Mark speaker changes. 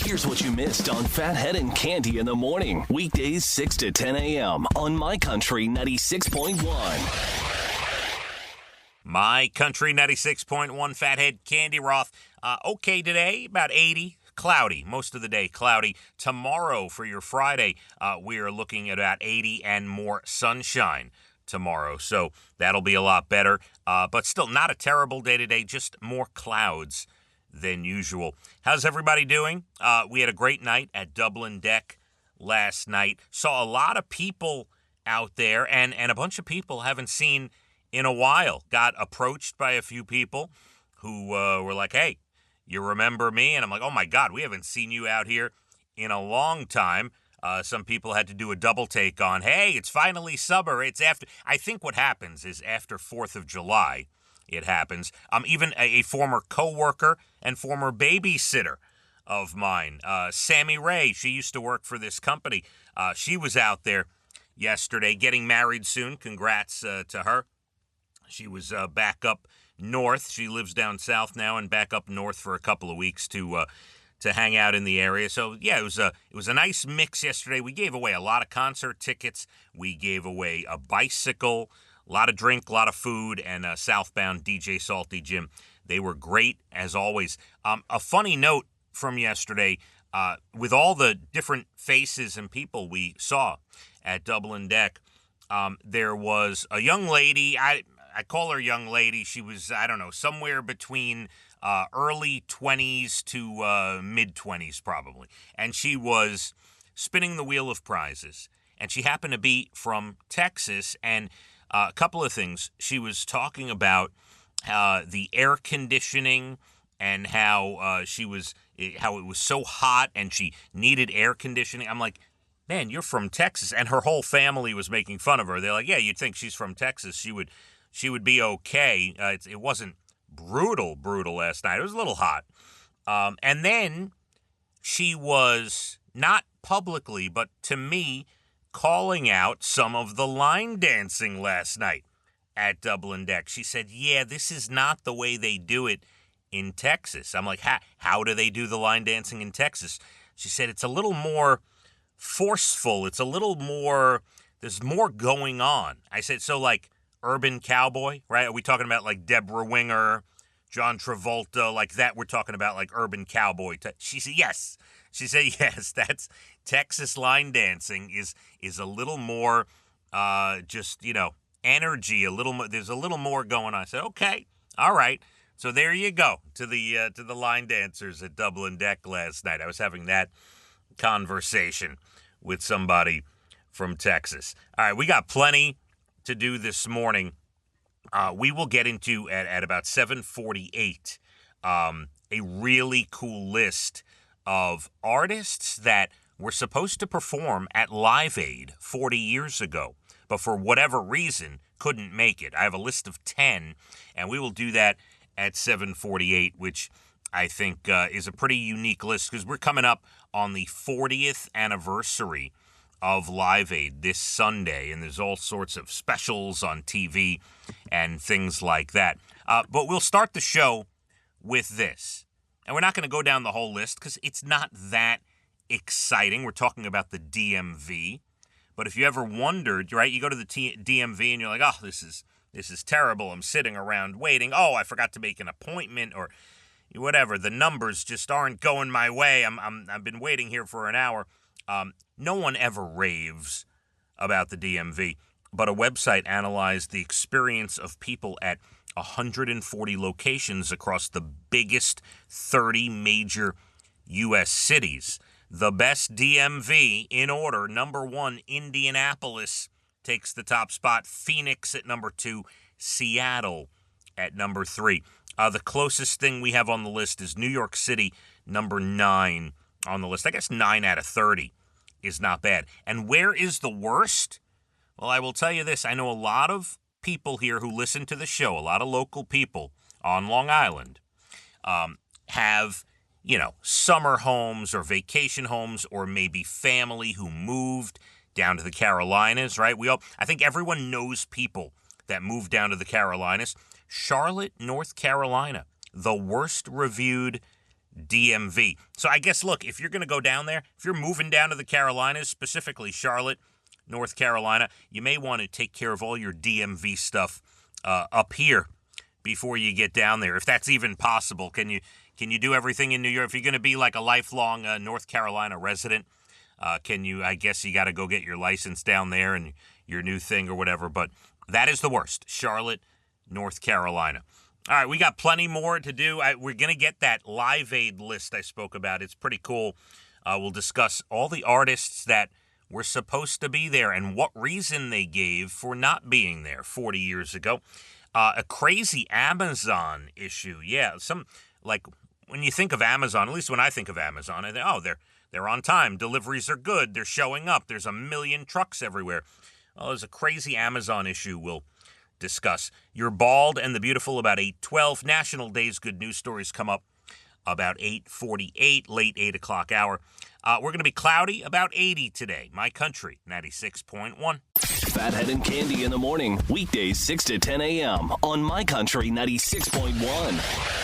Speaker 1: Here's what you missed on Phathead and Cande in the morning. Weekdays 6 to 10 a.m. on My Country 96.1.
Speaker 2: My Country 96.1, Phathead, Cande Roth. Okay today, about 80. Cloudy, most of the day cloudy. Tomorrow for your Friday, we are looking at about 80 and more sunshine tomorrow. So that'll be a lot better. But still not a terrible day today, just more clouds than usual. How's everybody doing? We had a great night at Dublin Deck last night. Saw a lot of people out there and a bunch of people haven't seen in a while. Got approached by a few people who were like, hey, you remember me? And I'm like, oh my God, we haven't seen you out here in a long time. Some people had to do a double take on, hey, it's finally summer. It's after. I think what happens is after 4th of July, it happens. Even a former coworker and former babysitter of mine, Sammy Ray, she used to work for this company. She was out there yesterday getting married soon. Congrats to her. She was back up north. She lives down south now and back up north for a couple of weeks to hang out in the area. So, yeah, it was a nice mix yesterday. We gave away a lot of concert tickets. We gave away a bicycle, a lot of drink, a lot of food, and southbound DJ Salty Jim. They were great, as always. A funny note from yesterday, with all the different faces and people we saw at Dublin Deck, there was a young lady. I call her young lady. She was, I don't know, somewhere between early 20s to mid-20s probably. And she was spinning the wheel of prizes. And she happened to be from Texas. And a couple of things. She was talking about the air conditioning and how it was so hot and she needed air conditioning. I'm like, man, you're from Texas. And her whole family was making fun of her. They're like, yeah, you'd think she's from Texas. She would be okay. It wasn't brutal last night. It was a little hot. And then she was not publicly, but to me, calling out some of the line dancing last night at Dublin Deck. She said, yeah, this is not the way they do it in Texas. I'm like, how do they do the line dancing in Texas? She said, it's a little more forceful. It's a little more, there's more going on. I said, so like, Urban Cowboy, right? Are we talking about like Deborah Winger, John Travolta, like that? We're talking about like Urban Cowboy. She said yes. She said yes. That's Texas line dancing is a little more, just energy. A little more. There's a little more going on. I said okay, all right. So there you go to the line dancers at Dublin Deck last night. I was having that conversation with somebody from Texas. All right, we got plenty to do this morning. We will get into at about 7:48 a really cool list of artists that were supposed to perform at Live Aid 40 years ago, but for whatever reason couldn't make it. I have a list of 10, and we will do that at 7:48, which I think is a pretty unique list because we're coming up on the 40th anniversary of Live Aid this Sunday, and there's all sorts of specials on TV and things like that. But we'll start the show with this. And we're not going to go down the whole list because it's not that exciting. We're talking about the DMV. But if you ever wondered, right, you go to the DMV and you're like, oh, this is terrible. I'm sitting around waiting. Oh, I forgot to make an appointment or whatever. The numbers just aren't going my way. I've been waiting here for an hour. No one ever raves about the DMV, but a website analyzed the experience of people at 140 locations across the biggest 30 major U.S. cities. The best DMV in order: number 1, Indianapolis takes the top spot, Phoenix at number 2, Seattle at number 3. The closest thing we have on the list is New York City, number 9 on the list. I guess 9 out of 30 is not bad. And where is the worst? Well, I will tell you this. I know a lot of people here who listen to the show, a lot of local people on Long Island, have, summer homes or vacation homes or maybe family who moved down to the Carolinas, right? I think everyone knows people that moved down to the Carolinas. Charlotte, North Carolina, the worst reviewed DMV. So I guess, look, if you're going to go down there, if you're moving down to the Carolinas, specifically Charlotte, North Carolina, you may want to take care of all your DMV stuff up here before you get down there, if that's even possible. Can you do everything in New York? If you're going to be like a lifelong North Carolina resident, I guess you got to go get your license down there and your new thing or whatever, but that is the worst. Charlotte, North Carolina. All right, we got plenty more to do. We're going to get that Live Aid list I spoke about. It's pretty cool. We'll discuss all the artists that were supposed to be there and what reason they gave for not being there 40 years ago. A crazy Amazon issue. Yeah, when you think of Amazon, at least when I think of Amazon, I think, oh, they're on time. Deliveries are good. They're showing up. There's a million trucks everywhere. Oh, there's a crazy Amazon issue we'll discuss. You're Bald and the Beautiful about 8:12. National Days Good News Stories come up about 8:48, late 8 o'clock hour. We're going to be cloudy, about 80 today. My Country, 96.1.
Speaker 1: Phathead and Cande in the morning, weekdays 6 to 10 a.m. on My Country 96.1.